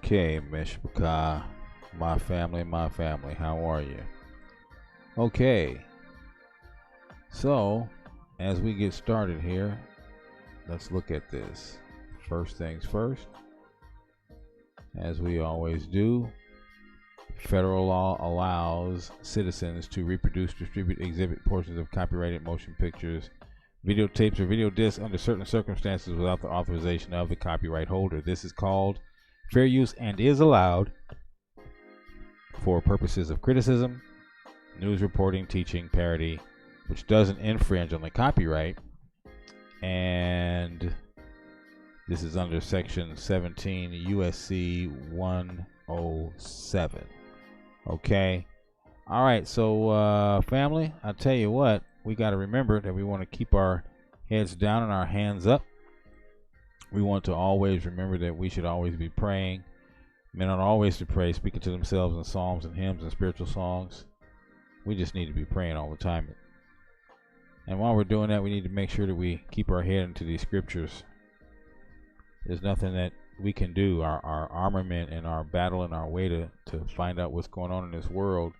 Okay, Mishpachah, my family, how are you? Okay, so as we get started here, let's look at this. First things first, as we always do, federal law allows citizens to reproduce, distribute, exhibit portions of copyrighted motion pictures, videotapes, or video discs under certain circumstances without the authorization of the copyright holder. This is called fair use and is allowed for purposes of criticism, news reporting, teaching, parody, which doesn't infringe on the copyright. And this is under section 17 USC 107. Okay. All right. So, family, I tell you what, we got to remember that we want to keep our heads down and our hands up. We want to always remember that we should always be praying. Men ought always to pray, speaking to themselves in psalms and hymns and spiritual songs. We just need to be praying all the time. And while we're doing that, we need to make sure that we keep our head into these scriptures. There's nothing that we can do. Our armament and our battle and our way to find out what's going on in this world,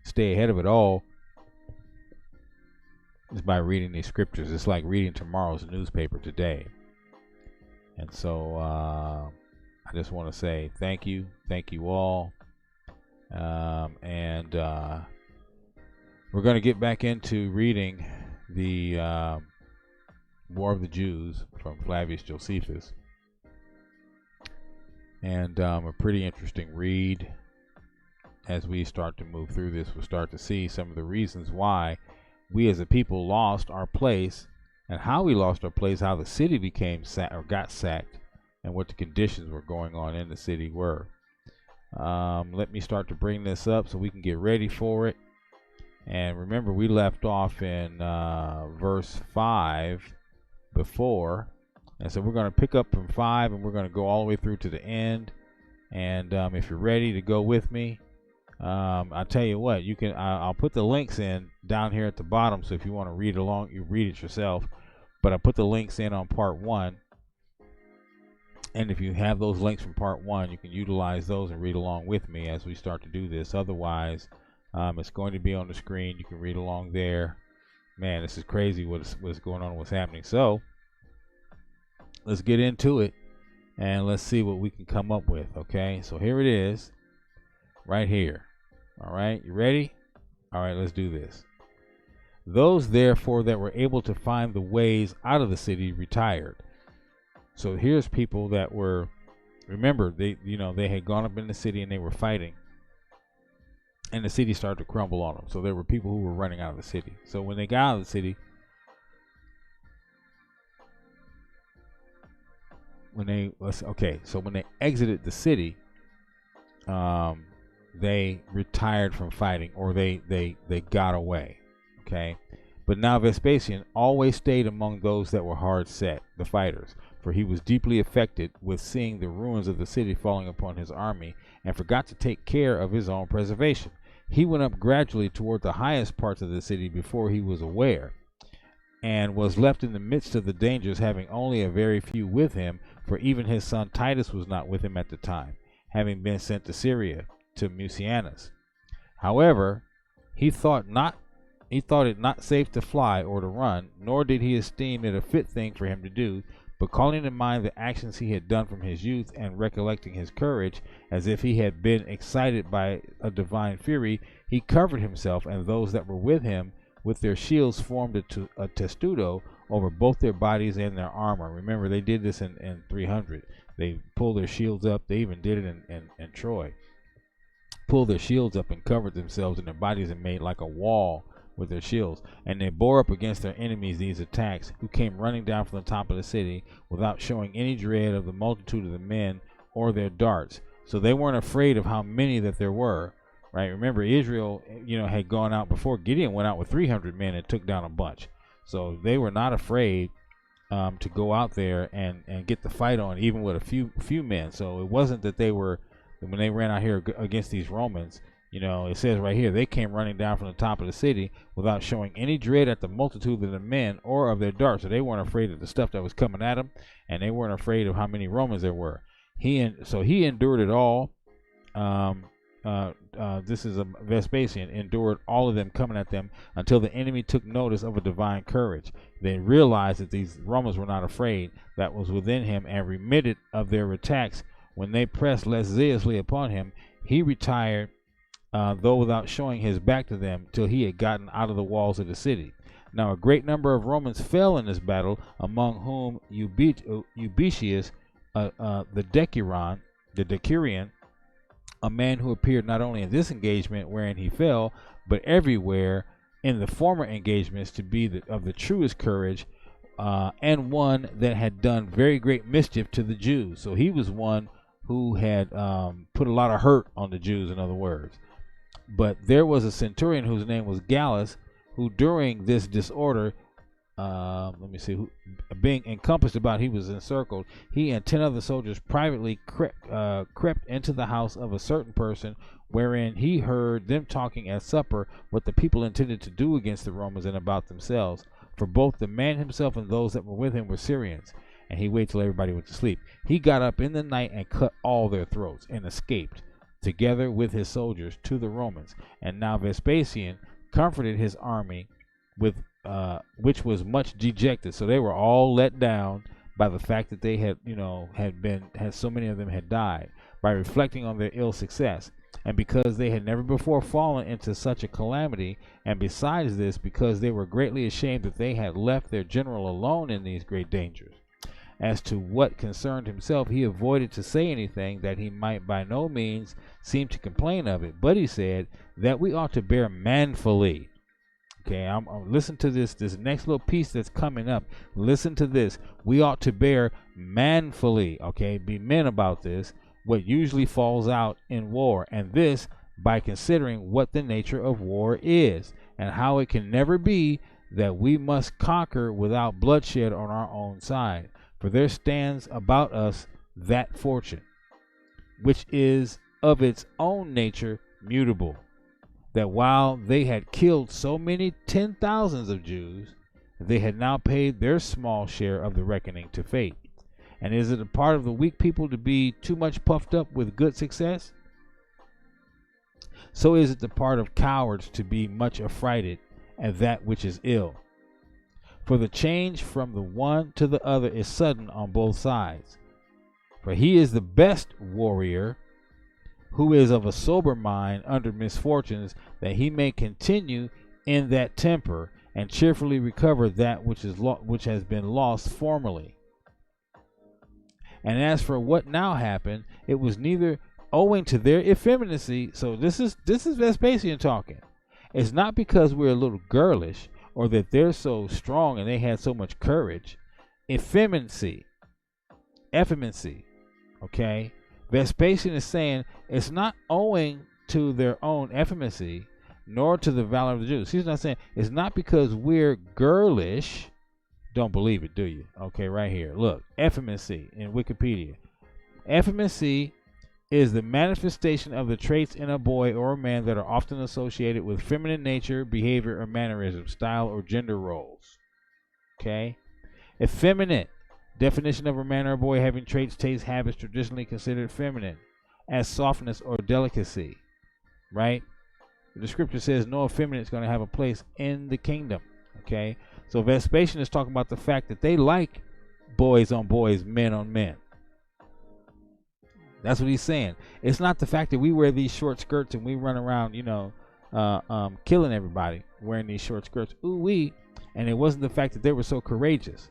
stay ahead of it all, is by reading these scriptures. It's like reading tomorrow's newspaper today. And so I just want to say thank you all. And we're going to get back into reading the War of the Jews from Flavius Josephus. And a pretty interesting read. As we start to move through this, we'll start to see some of the reasons why we as a people lost our place, and how we lost our place, how the city became got sacked, and what the conditions were going on in the city were. Let me start to bring this up so we can get ready for it. And remember, we left off in verse 5 before. And so we're going to pick up from 5 and we're going to go all the way through to the end. And if you're ready to go with me, I'll tell you what, you can. I'll put the links in down here at the bottom. So if you want to read along, you read it yourself. But I put the links in on part 1. And if you have those links from part 1, you can utilize those and read along with me as we start to do this. Otherwise, it's going to be on the screen. You can read along there. Man, this is crazy what's going on, what's happening. So let's get into it and let's see what we can come up with. Okay, so here it is right here. All right, you ready? All right, let's do this. Those therefore that were able to find the ways out of the city retired. So here's people that were, remember, they had gone up in the city and they were fighting, and the city started to crumble on them. So there were people who were running out of the city. So when they got out of the city, when they exited the city, they retired from fighting, or they got away. Okay, but now Vespasian always stayed among those that were hard set, the fighters, for he was deeply affected with seeing the ruins of the city falling upon his army, and forgot to take care of his own preservation. He went up gradually toward the highest parts of the city before he was aware, and was left in the midst of the dangers, having only a very few with him, for even his son Titus was not with him at the time, having been sent to Syria to Mucianus. However, he thought it not safe to fly or to run, nor did he esteem it a fit thing for him to do, but calling to mind the actions he had done from his youth, and recollecting his courage, as if he had been excited by a divine fury, he covered himself and those that were with him with their shields, formed a testudo over both their bodies and their armor. Remember, they did this in 300. They pulled their shields up. They even did it in Troy. Pulled their shields up and covered themselves in their bodies and made like a wall with their shields. And they bore up against their enemies these attacks, who came running down from the top of the city without showing any dread of the multitude of the men or their darts. So they weren't afraid of how many that there were. Right? Remember, Israel, had gone out before. Gideon went out with 300 men and took down a bunch. So they were not afraid to go out there and get the fight on, even with a few men. So it wasn't that they were, when they ran out here against these Romans, it says right here, they came running down from the top of the city without showing any dread at the multitude of the men or of their darts. So they weren't afraid of the stuff that was coming at them, and they weren't afraid of how many Romans there were. He endured it all. Um, this is Vespasian endured all of them coming at them until the enemy took notice of a divine courage. They realized that these Romans were not afraid that was within him and remitted of their attacks. When they pressed less zealously upon him, he retired, though without showing his back to them, till he had gotten out of the walls of the city. Now a great number of Romans fell in this battle, among whom Eubetius, the Decurion, a man who appeared not only in this engagement wherein he fell, but everywhere in the former engagements to be of the truest courage, and one that had done very great mischief to the Jews. So he was one who had put a lot of hurt on the Jews, in other words. But there was a centurion whose name was Gallus, who during this disorder, being encompassed about, he was encircled. He and 10 other soldiers privately crept into the house of a certain person, wherein he heard them talking at supper what the people intended to do against the Romans and about themselves. For both the man himself and those that were with him were Syrians. And he waited till everybody went to sleep. He got up in the night and cut all their throats and escaped, together with his soldiers, to the Romans. And now Vespasian comforted his army with which was much dejected. So they were all let down by the fact that they had so many of them had died, by reflecting on their ill success, and because they had never before fallen into such a calamity, and besides this, because they were greatly ashamed that they had left their general alone in these great dangers. As to what concerned himself, he avoided to say anything, that he might by no means seem to complain of it, but he said that we ought to bear manfully. Okay, I'm listen to this next little piece that's coming up. Listen to this. We ought to bear manfully, okay, be men about this, what usually falls out in war, and this by considering what the nature of war is, and how it can never be that we must conquer without bloodshed on our own side. For there stands about us that fortune, which is of its own nature mutable, that while they had killed so many 10,000s of Jews, they had now paid their small share of the reckoning to fate. And is it a part of the weak people to be too much puffed up with good success? So is it the part of cowards to be much affrighted at that which is ill. For the change from the one to the other is sudden on both sides. For he is the best warrior who is of a sober mind under misfortunes, that he may continue in that temper and cheerfully recover that which has been lost formerly. And as for what now happened, it was neither owing to their effeminacy. So this is Vespasian talking. It's not because we're a little girlish or that they're so strong and they had so much courage. Effeminacy. Okay? Vespasian is saying it's not owing to their own effeminacy nor to the valor of the Jews. He's not saying it's not because we're girlish. Don't believe it, do you? Okay, right here. Look, effeminacy in Wikipedia. Effeminacy is the manifestation of the traits in a boy or a man that are often associated with feminine nature, behavior, or mannerism, style, or gender roles. Okay? Effeminate. Definition of a man or a boy having traits, tastes, habits traditionally considered feminine, as softness or delicacy. Right? The scripture says no effeminate is going to have a place in the kingdom. Okay? So Vespasian is talking about the fact that they like boys on boys, men on men. That's what he's saying. It's not the fact that we wear these short skirts and we run around, killing everybody wearing these short skirts. Ooh-wee. And it wasn't the fact that they were so courageous.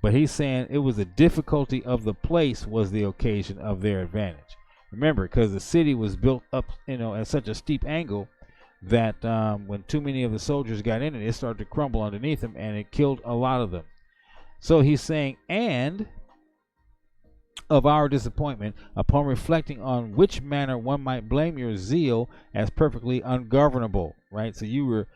But he's saying it was the difficulty of the place was the occasion of their advantage. Remember, because the city was built up, at such a steep angle that when too many of the soldiers got in it, it started to crumble underneath them, and it killed a lot of them. So he's saying, and of our disappointment, upon reflecting on which manner one might blame your zeal as perfectly ungovernable. Right? So you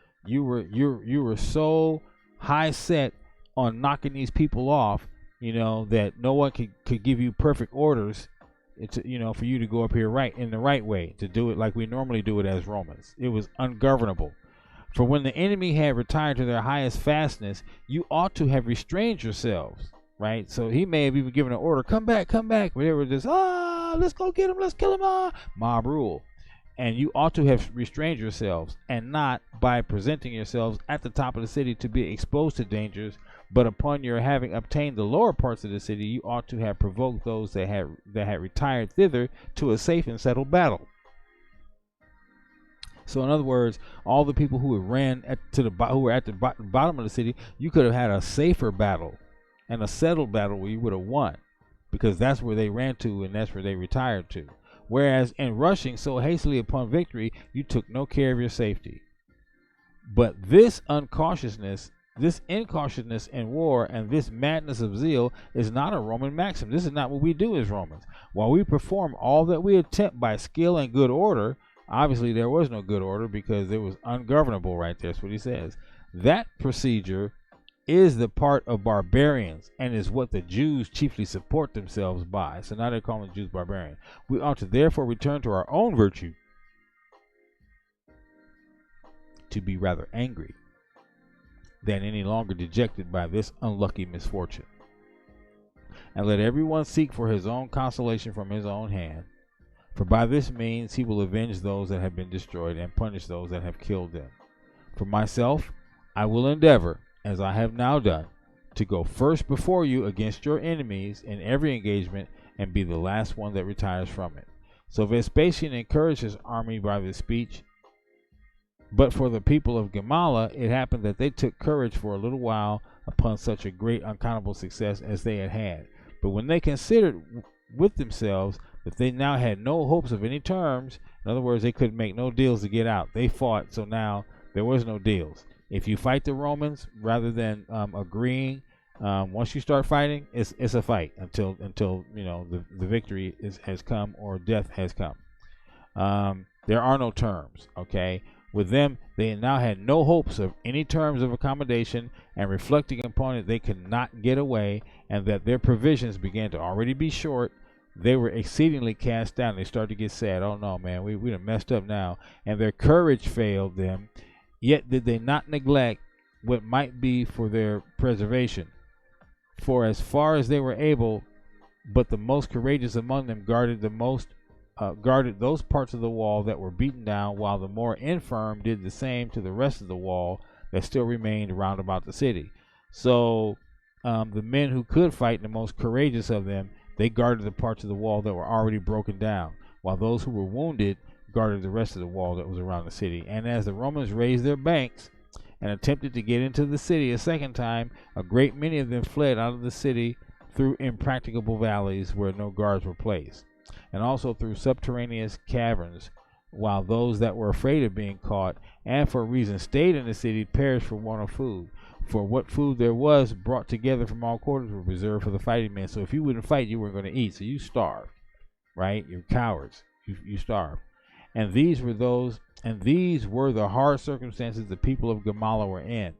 were so high set on knocking these people off, that no one could give you perfect orders. It's for you to go up here in the right way, to do it like we normally do it as Romans. It was ungovernable. For when the enemy had retired to their highest fastness, you ought to have restrained yourselves. right? So he may have even given an order, come back, but they were just, let's go get him, let's kill him, mob rule. And you ought to have restrained yourselves, and not by presenting yourselves at the top of the city to be exposed to dangers, but upon your having obtained the lower parts of the city, you ought to have provoked those that had retired thither to a safe and settled battle. So in other words, all the people who ran who were at the bottom of the city, you could have had a safer battle and a settled battle where you would have won, because that's where they ran to and that's where they retired to. Whereas in rushing so hastily upon victory, you took no care of your safety. But this incautiousness in war and this madness of zeal is not a Roman maxim. This is not what we do as Romans. While we perform all that we attempt by skill and good order, obviously there was no good order because it was ungovernable right there. That's what he says. That procedure is the part of barbarians and is what the Jews chiefly support themselves by. So now they're calling the Jews barbarians. We ought to therefore return to our own virtue, to be rather angry than any longer dejected by this unlucky misfortune. And let everyone seek for his own consolation from his own hand, for by this means he will avenge those that have been destroyed and punish those that have killed them. For myself, I will endeavor, as I have now done, to go first before you against your enemies in every engagement, and be the last one that retires from it. So Vespasian encouraged his army by this speech. But for the people of Gamala, it happened that they took courage for a little while upon such a great uncountable success as they had had. But when they considered with themselves that they now had no hopes of any terms, in other words, they could make no deals to get out. They fought, so now there was no deals. If you fight the Romans, rather than agreeing, once you start fighting, it's a fight until the victory has come or death has come. There are no terms. Okay, with them they now had no hopes of any terms of accommodation, and reflecting upon it, they could not get away, and that their provisions began to already be short. They were exceedingly cast down. They started to get sad. Oh no, man, we done messed up now, and their courage failed them. Yet did they not neglect what might be for their preservation. For as far as they were able, but the most courageous among them guarded those parts of the wall that were beaten down, while the more infirm did the same to the rest of the wall that still remained round about the city. So the men who could fight, the most courageous of them, they guarded the parts of the wall that were already broken down, while those who were wounded guarded the rest of the wall that was around the city. And as the Romans raised their banks and attempted to get into the city a second time, a great many of them fled out of the city through impracticable valleys where no guards were placed, and also through subterraneous caverns, while those that were afraid of being caught and for a reason stayed in the city perished for want of food. For what food there was brought together from all quarters were reserved for the fighting men. So if you wouldn't fight, you weren't going to eat, so you starved, right? You're cowards. You starved. And these were the hard circumstances the people of Gamala were in.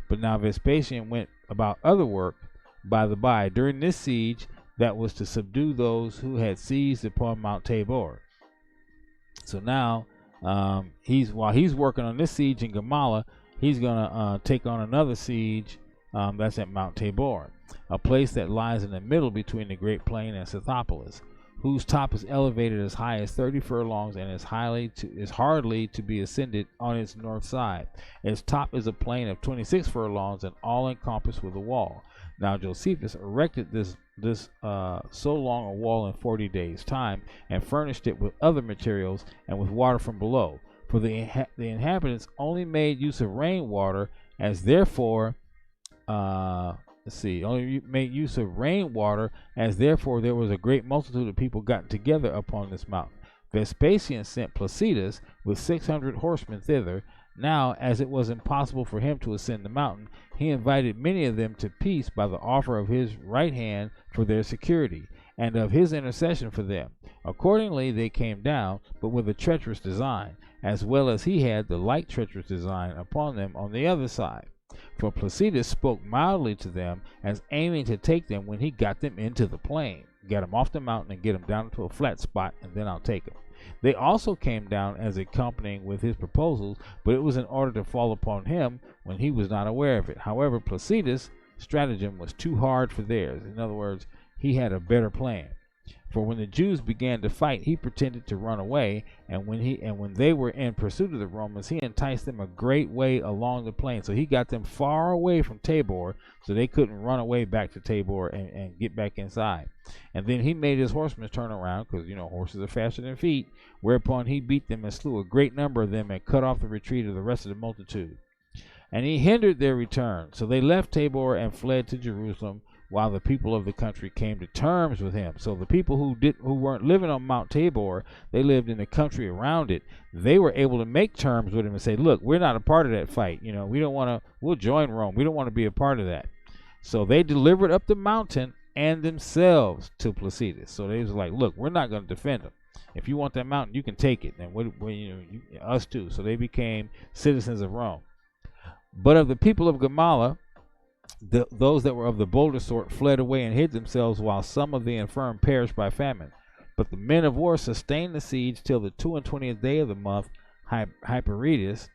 But now Vespasian went about other work by the by during this siege, that was to subdue those who had seized upon Mount Tabor. So now while he's working on this siege in Gamala, he's gonna take on another siege that's at Mount Tabor, a place that lies in the middle between the Great Plain and Scythopolis, whose top is elevated as high as 30 furlongs and is hardly to be ascended on its north side. Its top is a plain of 26 furlongs and all encompassed with a wall. Now Josephus erected this so long a wall in 40 days' time, and furnished it with other materials and with water from below. For the inhabitants only made use of rainwater, as therefore made use of rainwater, as therefore there was a great multitude of people gotten together upon this mountain. Vespasian sent Placidus with 600 horsemen thither. Now, as it was impossible for him to ascend the mountain, he invited many of them to peace by the offer of his right hand for their security, and of his intercession for them. Accordingly they came down, but with a treacherous design, as well as he had the like treacherous design upon them on the other side. For Placidus spoke mildly to them, as aiming to take them when he got them into the plain. Get them off the mountain and get them down to a flat spot, and then I'll take them. They also came down as accompanying with his proposals, but it was in order to fall upon him when he was not aware of it. However, Placidus stratagem was too hard for theirs. In other words, he had a better plan. For when the Jews began to fight, he pretended to run away, and when they were in pursuit of the Romans, he enticed them a great way along the plain. So he got them far away from Tabor, so they couldn't run away back to Tabor and get back inside. And then he made his horsemen turn around, because horses are faster than feet. Whereupon he beat them and slew a great number of them, and cut off the retreat of the rest of the multitude. And he hindered their return. So they left Tabor and fled to Jerusalem, while the people of the country came to terms with him. So the people who weren't living on Mount Tabor, they lived in the country around it. They were able to make terms with him and say, look, we're not a part of that fight. We don't want to, we'll join Rome. We don't want to be a part of that. So they delivered up the mountain and themselves to Placidus. So they was like, look, we're not going to defend them. If you want that mountain, you can take it. And us too. So they became citizens of Rome. But of the people of Gamala, those that were of the bolder sort fled away and hid themselves, while some of the infirm perished by famine. But the men of war sustained the siege till the 22nd day of the month Hyperedes,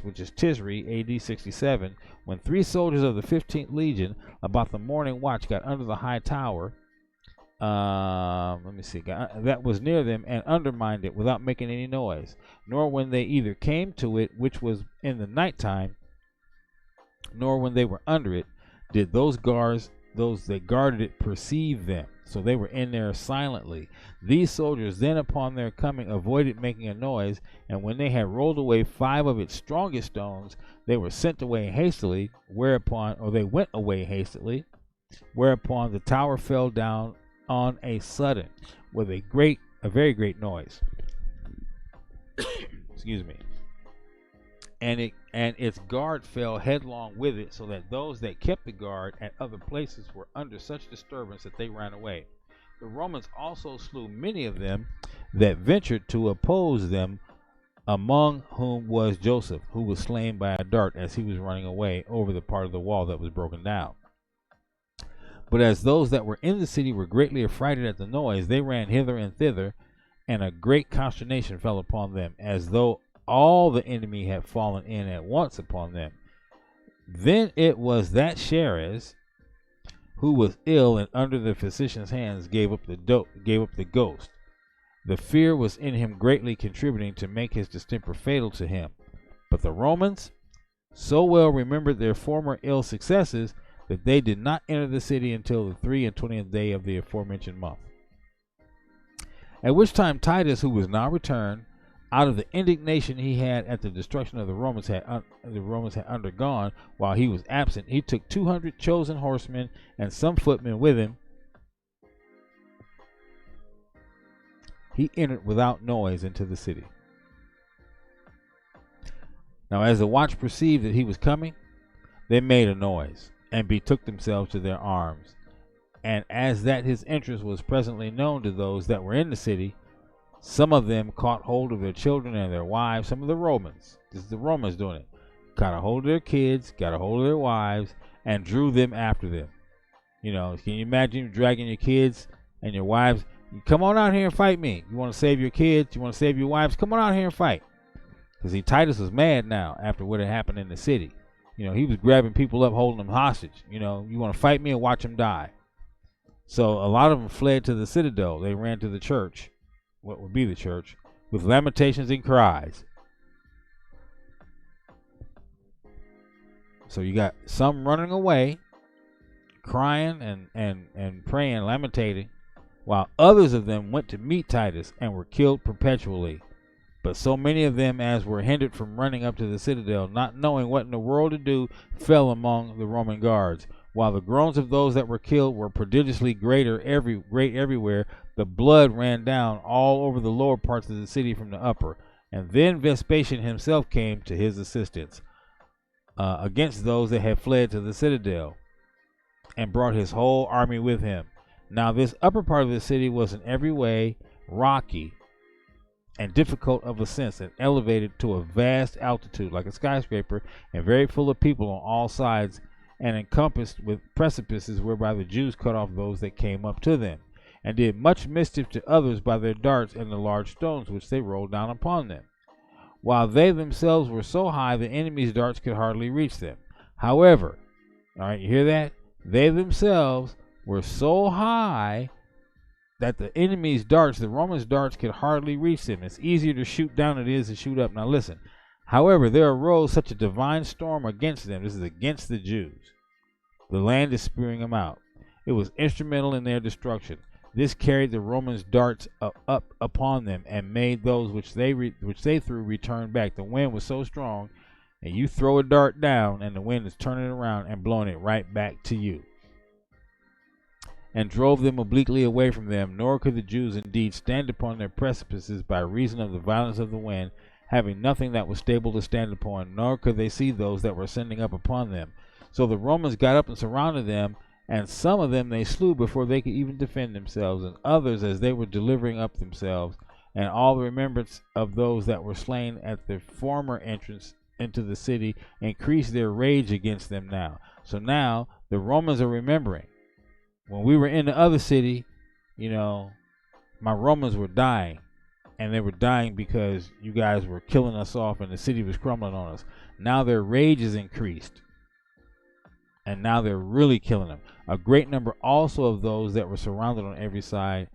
which is Tisri, A.D. 67, when 3 soldiers of the 15th Legion, about the morning watch, got under the high tower, that was near them, and undermined it without making any noise. Nor when they either came to it, which was in the night time, nor when they were under it, did those that guarded it perceive them. So they were in there silently. These soldiers then upon their coming avoided making a noise, and when they had rolled away 5 of its strongest stones, they were sent away hastily, whereupon the tower fell down on a sudden with a very great noise. Excuse me. And its guard fell headlong with it, so that those that kept the guard at other places were under such disturbance that they ran away. The Romans also slew many of them that ventured to oppose them, among whom was Joseph, who was slain by a dart as he was running away over the part of the wall that was broken down. But as those that were in the city were greatly affrighted at the noise, they ran hither and thither, and a great consternation fell upon them, as though all the enemy had fallen in at once upon them. Then it was that Sheres, who was ill and under the physician's hands, gave up the ghost. The fear was in him greatly contributing to make his distemper fatal to him. But the Romans so well remembered their former ill successes that they did not enter the city until the 23rd day of the aforementioned month. At which time Titus, who was now returned, out of the indignation he had at the destruction of the Romans had undergone while he was absent, he took 200 chosen horsemen and some footmen with him. He entered without noise into the city. Now as the watch perceived that he was coming, they made a noise, and betook themselves to their arms. And as that his entrance was presently known to those that were in the city, some of them caught hold of their children and their wives. Some of the Romans, this is the Romans doing it, caught a hold of their kids, got a hold of their wives, and drew them after them. Can you imagine dragging your kids and your wives? Come on out here and fight me. You want to save your kids? You want to save your wives? Come on out here and fight. Because Titus was mad now after what had happened in the city. He was grabbing people up, holding them hostage. You want to fight me and watch them die. So a lot of them fled to the citadel. They ran to the church, what would be the church, with lamentations and cries. So you got some running away, crying and praying, lamentating, while others of them went to meet Titus and were killed perpetually. But so many of them as were hindered from running up to the citadel, not knowing what in the world to do, fell among the Roman guards. While the groans of those that were killed were prodigiously great everywhere, the blood ran down all over the lower parts of the city from the upper. And then Vespasian himself came to his assistance against those that had fled to the citadel, and brought his whole army with him. Now this upper part of the city was in every way rocky and difficult of ascent, and elevated to a vast altitude like a skyscraper, and very full of people on all sides, and encompassed with precipices whereby the Jews cut off those that came up to them, and did much mischief to others by their darts and the large stones which they rolled down upon them, while they themselves were so high the enemy's darts could hardly reach them. However, all right, you hear that? They themselves were so high that the enemy's darts, the Romans' darts, could hardly reach them. It's easier to shoot down than it is to shoot up. Now listen. However, there arose such a divine storm against them. This is against the Jews. The land is spewing them out. It was instrumental in their destruction. This carried the Romans' darts up upon them and made those which they threw return back. The wind was so strong, and you throw a dart down, and the wind is turning it around and blowing it right back to you, and drove them obliquely away from them. Nor could the Jews indeed stand upon their precipices by reason of the violence of the wind, having nothing that was stable to stand upon, nor could they see those that were ascending up upon them. So the Romans got up and surrounded them, and some of them they slew before they could even defend themselves, and others as they were delivering up themselves. And all the remembrance of those that were slain at the former entrance into the city increased their rage against them now. So now the Romans are remembering. When we were in the other city, my Romans were dying. And they were dying because you guys were killing us off and the city was crumbling on us. Now their rage is increased. And now they're really killing them. A great number also of those that were surrounded on every side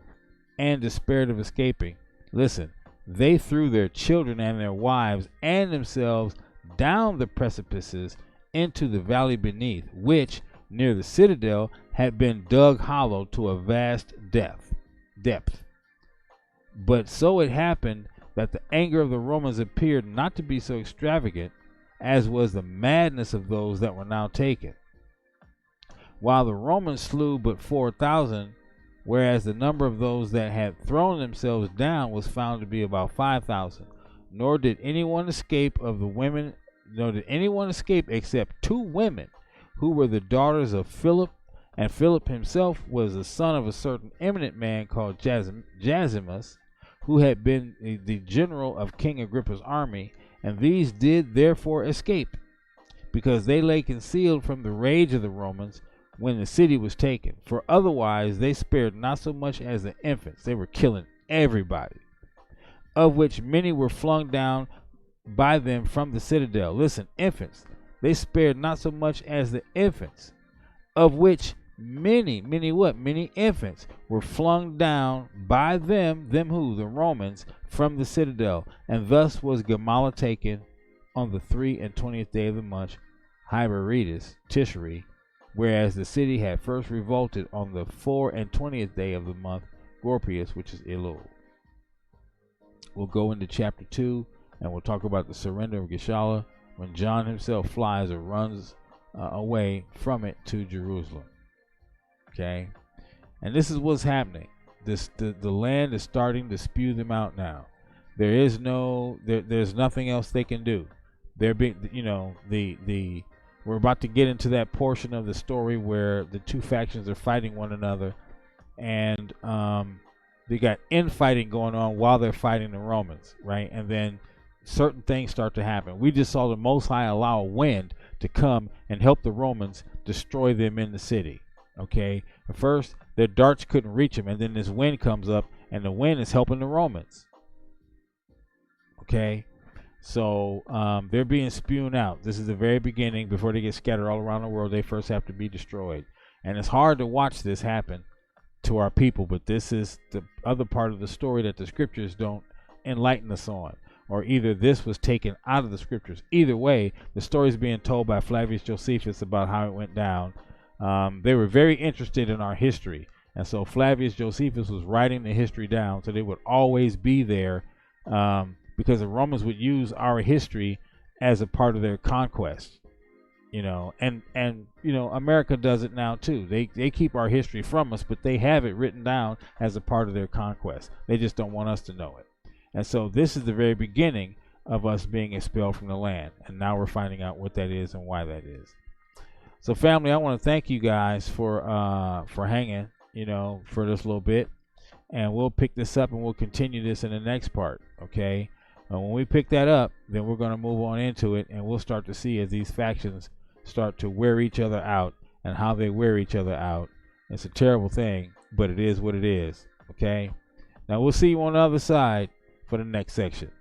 and despaired of escaping. Listen, they threw their children and their wives and themselves down the precipices into the valley beneath, which near the citadel had been dug hollow to a vast depth. But so it happened that the anger of the Romans appeared not to be so extravagant as was the madness of those that were now taken. While the Romans slew but 4,000, whereas the number of those that had thrown themselves down was found to be about 5,000. Nor did anyone escape except 2 women, who were the daughters of Philip, and Philip himself was the son of a certain eminent man called Jasimus, who had been the general of King Agrippa's army, and these did therefore escape, because they lay concealed from the rage of the Romans when the city was taken. For otherwise they spared not so much as the infants. They were killing everybody, of which many were flung down by them from the citadel. Listen, infants, they spared not so much as the infants, of which many infants were flung down by them who? The Romans, from the citadel. And thus was Gamala taken on the 23rd day of the month, Hybrides, Tishri, whereas the city had first revolted on the 24th day of the month, Gorpius, which is Elul. We'll go into chapter 2, and we'll talk about the surrender of Gischala, when John himself flies or runs away from it to Jerusalem. Okay, and this is what's happening. The land is starting to spew them out now. There's nothing else they can do. They're being, we're about to get into that portion of the story where the two factions are fighting one another, and they got infighting going on while they're fighting the Romans, right? And then certain things start to happen. We just saw the Most High allow a wind to come and help the Romans destroy them in the city. Okay, at first their darts couldn't reach them, and then this wind comes up, and the wind is helping the Romans. Okay, so they're being spewed out. This is the very beginning. Before they get scattered all around the world, they first have to be destroyed, and it's hard to watch this happen to our people. But this is the other part of the story that the scriptures don't enlighten us on, or either this was taken out of the scriptures. Either way, the story is being told by Flavius Josephus about how it went down. They were very interested in our history, and so Flavius Josephus was writing the history down so they would always be there, because the Romans would use our history as a part of their conquest, and America does it now too. They keep our history from us, but they have it written down as a part of their conquest. They just don't want us to know it. And so this is the very beginning of us being expelled from the land, and now we're finding out what that is and why that is. So family, I want to thank you guys for hanging, for this little bit, and we'll pick this up and we'll continue this in the next part. Okay, and when we pick that up, then we're going to move on into it, and we'll start to see as these factions start to wear each other out and how they wear each other out. It's a terrible thing, but it is what it is. Okay, now we'll see you on the other side for the next section.